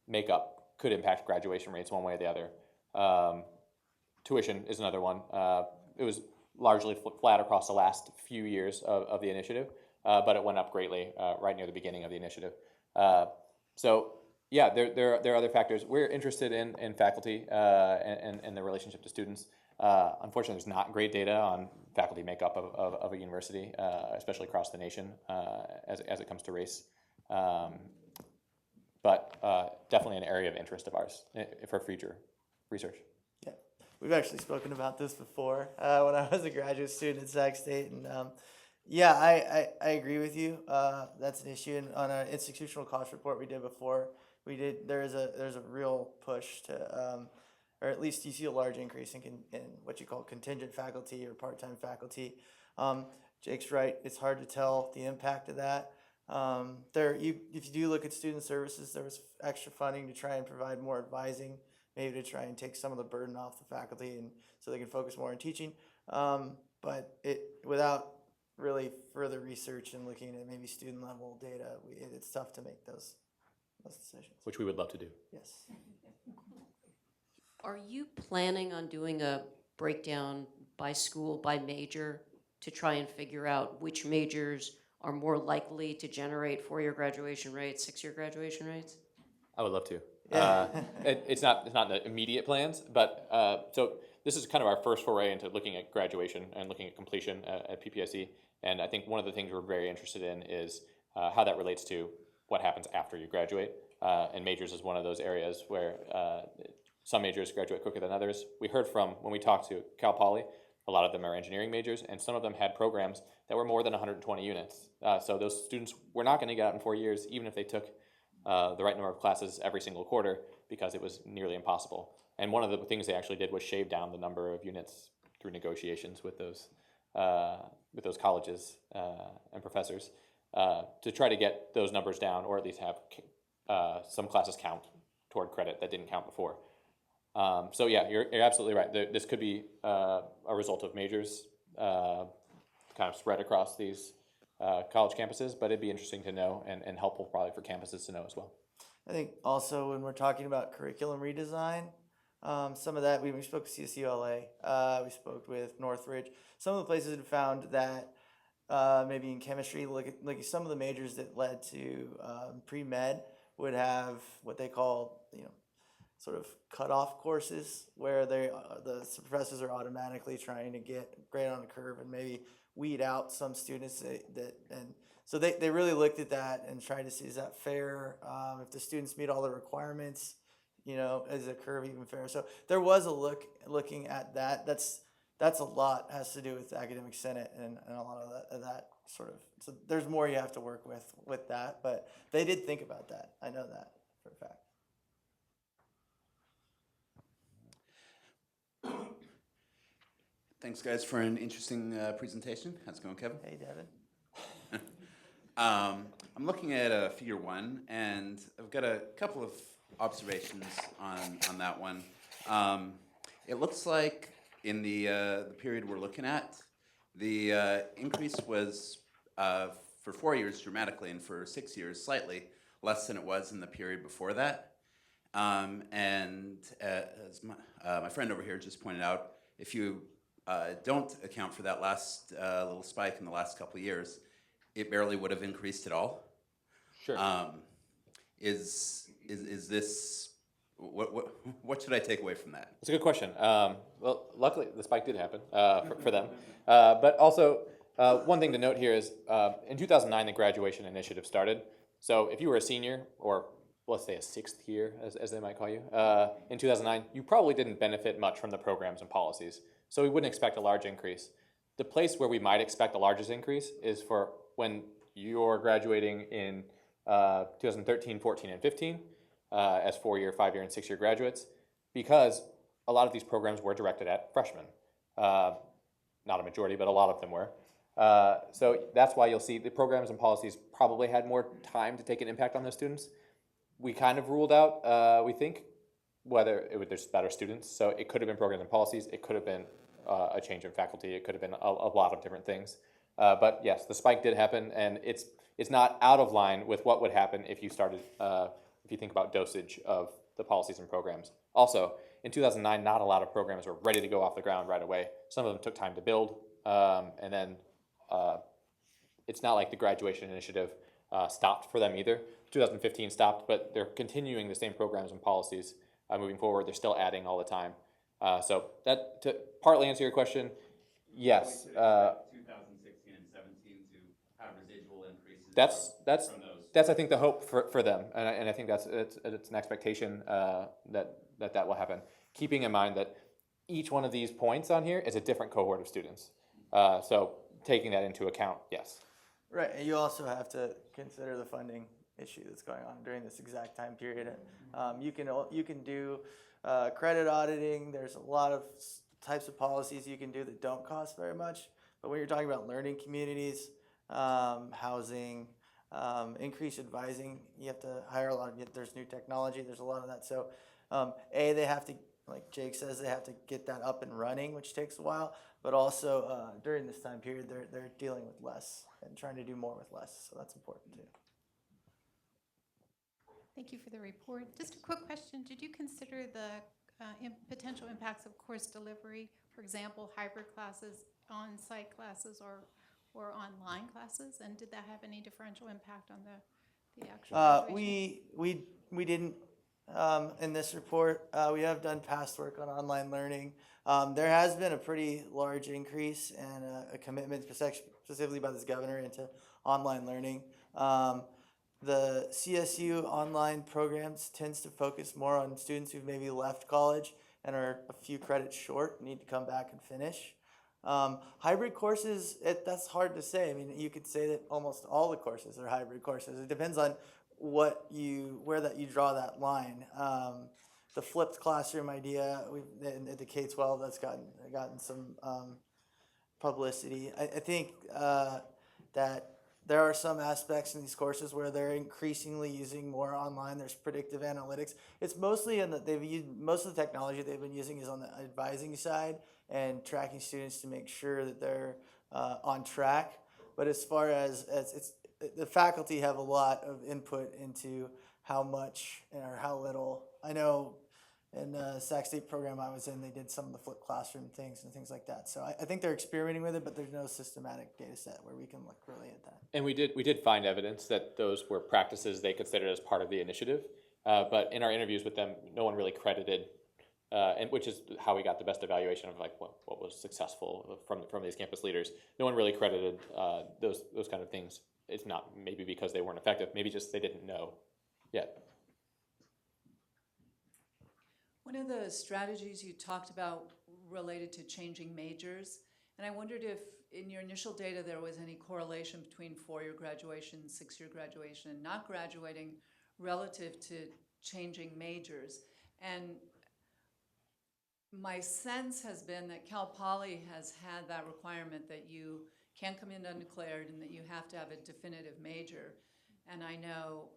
makeup could impact graduation rates one way or the other. Tuition is another one. It was largely flat across the last few years of the initiative, but it went up greatly right near the beginning of the initiative. So yeah, there are other factors. We're interested in faculty and the relationship to students. Unfortunately, there's not great data on faculty makeup of a university, especially across the nation as it comes to race. But definitely an area of interest of ours for future research. Yeah, we've actually spoken about this before when I was a graduate student at Sac State, and yeah, I agree with you. That's an issue. And on an institutional cost report we did before, there's a real push to, or at least you see a large increase in what you call contingent faculty or part-time faculty. Jake's right; it's hard to tell the impact of that. If you do look at student services, there was extra funding to try and provide more advising, maybe to try and take some of the burden off the faculty and so they can focus more on teaching. But without really further research and looking at maybe student level data, it's tough to make those decisions. Which we would love to do. Yes. Are you planning on doing a breakdown by school, by major, to try and figure out which majors are more likely to generate 4-year graduation rates, 6-year graduation rates? I would love to. Yeah. It's not the immediate plans, but so this is kind of our first foray into looking at graduation and looking at completion at PPIC. And I think one of the things we're very interested in is how that relates to what happens after you graduate. And majors is one of those areas where some majors graduate quicker than others. We heard from, when we talked to Cal Poly, A lot of them are engineering majors, and some of them had programs that were more than 120 units. So those students were not going to get out in 4 years, even if they took the right number of classes every single quarter, because it was nearly impossible. And one of the things they actually did was shave down the number of units through negotiations with those colleges and professors to try to get those numbers down, or at least have some classes count toward credit that didn't count before. So yeah, you're absolutely right. This could be a result of majors kind of spread across these college campuses, but it'd be interesting to know and helpful probably for campuses to know as well. I think also when we're talking about curriculum redesign, some of that, we spoke with CSU LA, we spoke with Northridge. Some of the places had found that maybe in chemistry, look at some of the majors that led to pre-med would have what they call, sort of cutoff courses where the professors are automatically trying to get grade on a curve and maybe weed out some students and so they really looked at that and tried to see, is that fair? If the students meet all the requirements, is the curve even fair? So there was a looking at that. That's a lot has to do with the academic senate and a lot of that sort of. So there's more you have to work with that, but they did think about that. I know that for a fact. Thanks, guys, for an interesting presentation. How's it going, Kevin? Hey, Devin. I'm looking at figure 1, and I've got a couple of observations on that one. It looks like in the period we're looking at, the increase was for 4 years dramatically, and for 6 years slightly less than it was in the period before that. And as my friend over here just pointed out, if you don't account for that last little spike in the last couple of years, it barely would have increased at all. Sure. Is this what should I take away from that? That's a good question. Well, luckily the spike did happen for them, but also one thing to note here is in 2009 the Graduation Initiative started. So if you were a senior, or let's say a 6th year, as they might call you, in 2009, you probably didn't benefit much from the programs and policies. So we wouldn't expect a large increase. The place where we might expect the largest increase is for when you're graduating in 2013, 14, and 15 as 4-year, 5-year, and 6-year graduates, because a lot of these programs were directed at freshmen. Not a majority, but a lot of them were. So that's why you'll see the programs and policies probably had more time to take an impact on those students. We kind of ruled out, we think, whether there's better students. So it could have been programs and policies. It could have been a change in faculty. It could have been a lot of different things. But yes, the spike did happen, and it's not out of line with what would happen if you started, if you think about dosage of the policies and programs. Also, in 2009, not a lot of programs were ready to go off the ground right away. Some of them took time to build, and then it's not like the Graduation Initiative stopped for them either. 2015 stopped, but they're continuing the same programs and policies moving forward. They're still adding all the time. So that, to partly answer your question, yes. 2016 and 17 to have residual increases from those. That's I think the hope for them, and I think it's an expectation that will happen. Keeping in mind that each one of these points on here is a different cohort of students. So taking that into account, yes. Right, and you also have to consider the funding issue that's going on during this exact time period. You can do credit auditing. There's a lot of types of policies you can do that don't cost very much. But when you're talking about learning communities, housing, increased advising, you have to hire a lot of. There's new technology. There's a lot of that. So, they have to, like Jake says, they have to get that up and running, which takes a while. But also during this time period, they're dealing with less and trying to do more with less. So that's important too. Thank you for the report. Just a quick question. Did you consider the potential impacts of course delivery? For example, hybrid classes, on-site classes, or online classes? And did that have any differential impact on the actual graduation? We didn't in this report. We have done past work on online learning. There has been a pretty large increase and a commitment specifically by this governor into online learning. The CSU online programs tends to focus more on students who've maybe left college and are a few credits short, need to come back and finish. Hybrid courses, that's hard to say. I mean, you could say that almost all the courses are hybrid courses. It depends on where you draw that line. The flipped classroom idea at the K-12, that's gotten some publicity. I think that there are some aspects in these courses where they're increasingly using more online. There's predictive analytics. It's mostly most of the technology they've been using is on the advising side and tracking students to make sure that they're on track. But as far as the faculty have a lot of input into how much or how little. I know in the Sac State program I was in, they did some of the flipped classroom things and things like that. So I think they're experimenting with it, but there's no systematic data set where we can look really at that. And we did find evidence that those were practices they considered as part of the initiative. But in our interviews with them, no one really credited, and which is how we got the best evaluation of like what was successful from these campus leaders. No one really credited those kind of things. It's not maybe because they weren't effective, maybe just they didn't know yet. One of the strategies you talked about related to changing majors, and I wondered if in your initial data there was any correlation between four-year graduation, six-year graduation, and not graduating relative to changing majors. And my sense has been that Cal Poly has had that requirement that you can't come in undeclared and that you have to have a definitive major. And I know,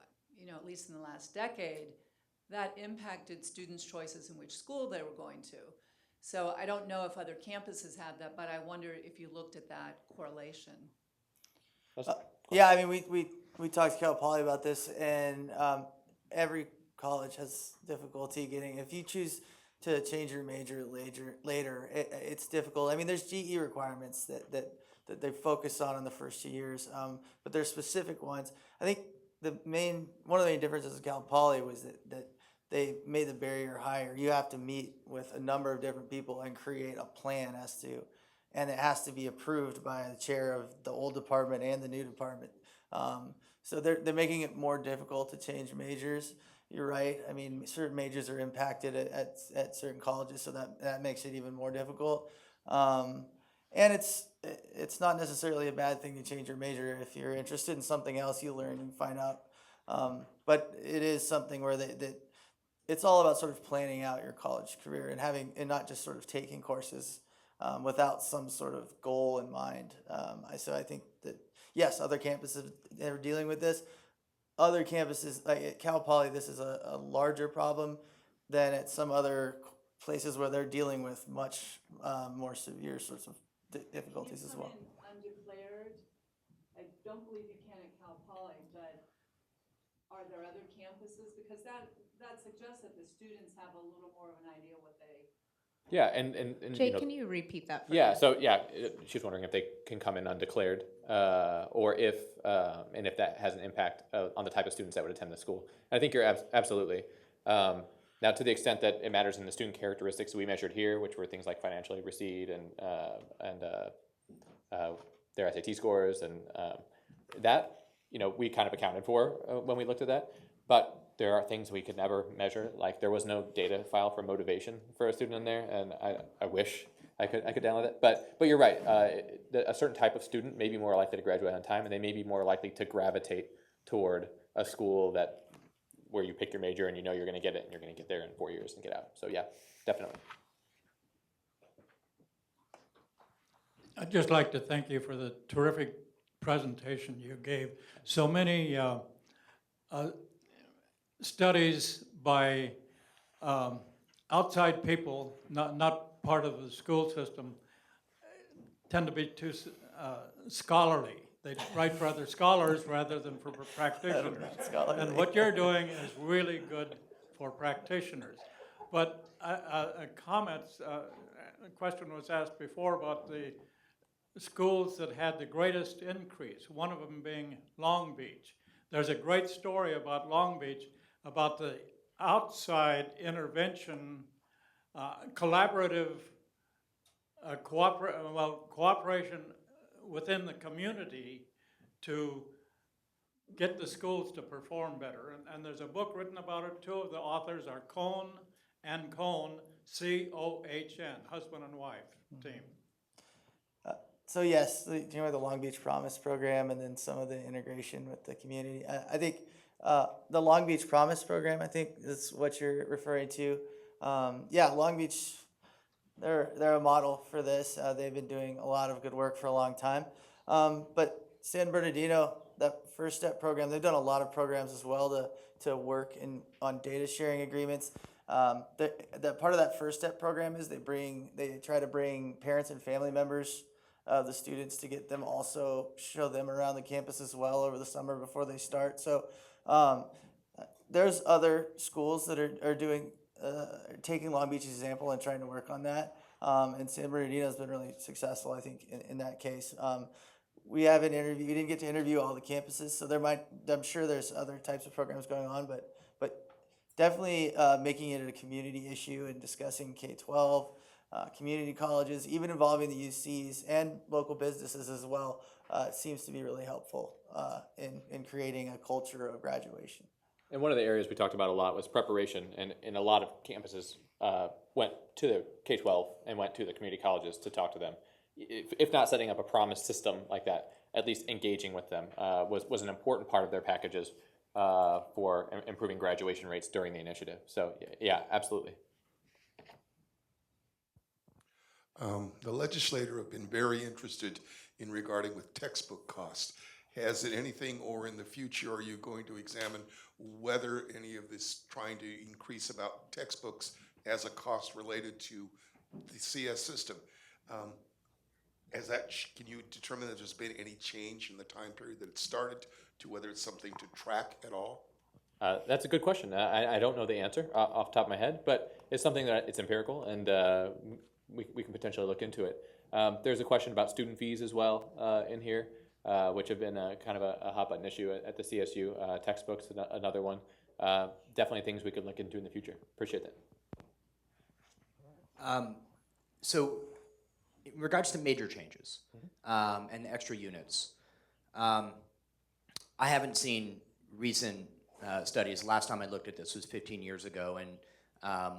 at least in the last decade, that impacted students' choices in which school they were going to. So I don't know if other campuses had that, but I wonder if you looked at that correlation. Yeah, I mean, we talked to Cal Poly about this, and every college has difficulty getting, if you choose to change your major later, it's difficult. I mean, there's GE requirements that they focus on in the first 2 years, but there's specific ones. I think one of the main differences of Cal Poly was that they made the barrier higher. You have to meet with a number of different people and create a plan and it has to be approved by the chair of the old department and the new department. So they're making it more difficult to change majors. You're right. I mean, certain majors are impacted at certain colleges, so that makes it even more difficult. And it's not necessarily a bad thing to change your major if you're interested in something else. You learn and find out. But it is something where it's all about sort of planning out your college career and not just sort of taking courses without some sort of goal in mind. So I think that yes, other campuses are dealing with this. Other campuses, like at Cal Poly, this is a larger problem than at some other places where they're dealing with much more severe sorts of difficulties as well. Undeclared, I don't believe you can at Cal Poly, but are there other campuses? Because that suggests that the students have a little more of an idea what they. Yeah, and Jay, can you repeat that for yeah, me? so yeah, she's wondering if they can come in undeclared, or if that has an impact on the type of students that would attend the school. And I think you're absolutely. Now, to the extent that it matters in the student characteristics we measured here, which were things like financial literacy and their SAT scores, and that we kind of accounted for when we looked at that, but there are things we could never measure. Like there was no data file for motivation for a student in there, and I wish I could download it. But you're right. A certain type of student may be more likely to graduate on time, and they may be more likely to gravitate toward a school where you pick your major and you're going to get it, and you're going to get there in 4 years and get out. So yeah, definitely. I'd just like to thank you for the terrific presentation you gave. So many studies by outside people, not part of the school system, tend to be too scholarly. They write for other scholars rather than for practitioners. And what you're doing is really good for practitioners. But a question was asked before about the schools that had the greatest increase, one of them being Long Beach. There's a great story about Long Beach, about the outside intervention, collaborative cooperation within the community to get the schools to perform better. And there's a book written about it. Two of the authors are Cohn and Cohn, C-O-H-N, husband and wife team. So yes, the Long Beach Promise program, and then some of the integration with the community. I think the Long Beach Promise program, I think, is what you're referring to. Yeah, Long Beach, they're a model for this. They've been doing a lot of good work for a long time. But San Bernardino, that First Step program, they've done a lot of programs as well to work on data sharing agreements. That part of that First Step program is they try to bring parents and family members of the students to get them also show them around the campus as well over the summer before they start. So there's other schools that are doing taking Long Beach's example and trying to work on that. And San Bernardino has been really successful, I think, in that case. We didn't get to interview all the campuses, so I'm sure there's other types of programs going on, but definitely making it a community issue and discussing K-12, community colleges, even involving the UCs and local businesses as well, seems to be really helpful in creating a culture of graduation. And one of the areas we talked about a lot was preparation, and a lot of campuses went to the K-12 and went to the community colleges to talk to them. If not setting up a promise system like that, at least engaging with them was an important part of their packages for improving graduation rates during the initiative. So yeah, absolutely. The legislator have been very interested in regarding with textbook cost. Has it anything, or in the future, are you going to examine whether any of this trying to increase about textbooks as a cost related to the CS system? Can you determine that there's been any change in the time period that it started to whether it's something to track at all? That's a good question. I don't know the answer off the top of my head, but it's something that it's empirical, and we can potentially look into it. There's a question about student fees as well in here, which have been kind of a hot button issue at the CSU. Textbooks, another one. Definitely things we could look into in the future. Appreciate that. So in regards to major changes and extra units, I haven't seen recent studies. Last time I looked at this was 15 years ago, and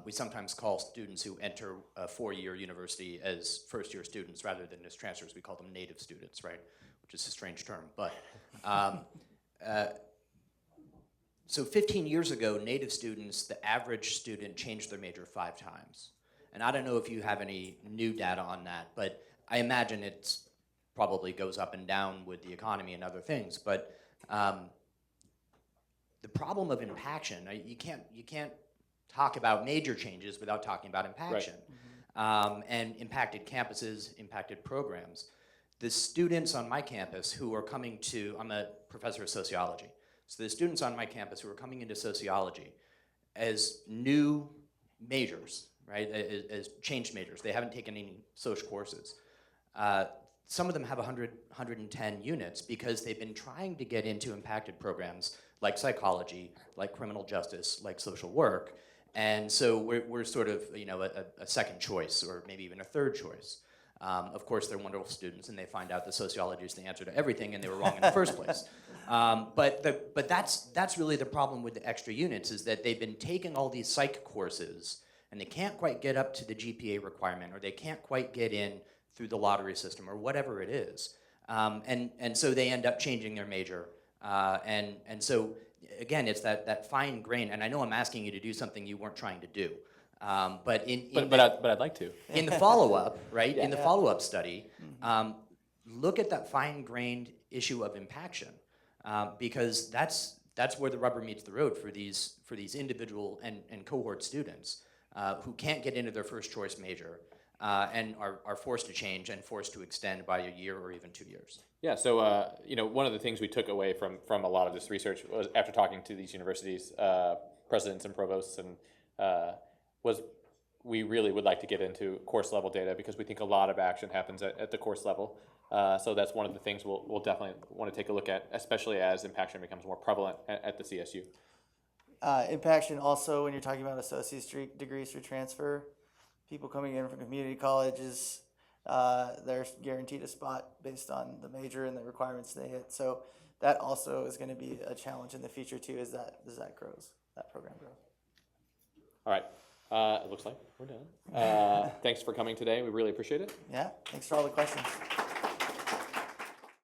we sometimes call students who enter a four-year university as first-year students rather than as transfers. We call them native students, right? Which is a strange term, but so 15 years ago, native students, the average student changed their major 5 times. And I don't know if you have any new data on that, but I imagine it probably goes up and down with the economy and other things. But the problem of impaction, you can't talk about major changes without talking about impaction. Right. And impacted campuses, impacted programs. The students on my campus who are coming to, I'm a professor of sociology, so the students on my campus who are coming into sociology as new majors, right, as changed majors. They haven't taken any social courses. Some of them have 110 units because they've been trying to get into impacted programs like psychology, like criminal justice, like social work. And so we're sort of, a second choice or maybe even a third choice. Of course, they're wonderful students and they find out that sociology is the answer to everything and they were wrong in the first place. But that's really the problem with the extra units, is that they've been taking all these psych courses and they can't quite get up to the GPA requirement, or they can't quite get in through the lottery system, or whatever it is. And so they end up changing their major. And so, again, it's that fine grain, and I know I'm asking you to do something you weren't trying to do. But I'd like to. In the follow-up, right, in the follow-up study, look at that fine-grained issue of impaction, because that's where the rubber meets the road for these individual and cohort students who can't get into their first choice major and are forced to change and forced to extend by a year or even 2 years. Yeah, so one of the things we took away from a lot of this research was, after talking to these universities, presidents and provosts, and was we really would like to get into course level data, because we think a lot of action happens at the course level. So that's one of the things we'll definitely want to take a look at, especially as Impaction becomes more prevalent at the CSU. Impaction also, when you're talking about associate's degrees for transfer, people coming in from community colleges, they're guaranteed a spot based on the major and the requirements they hit. So that also is going to be a challenge in the future too, as that program grows. All right, it looks like we're done. Thanks for coming today. We really appreciate it. Yeah, thanks for all the questions.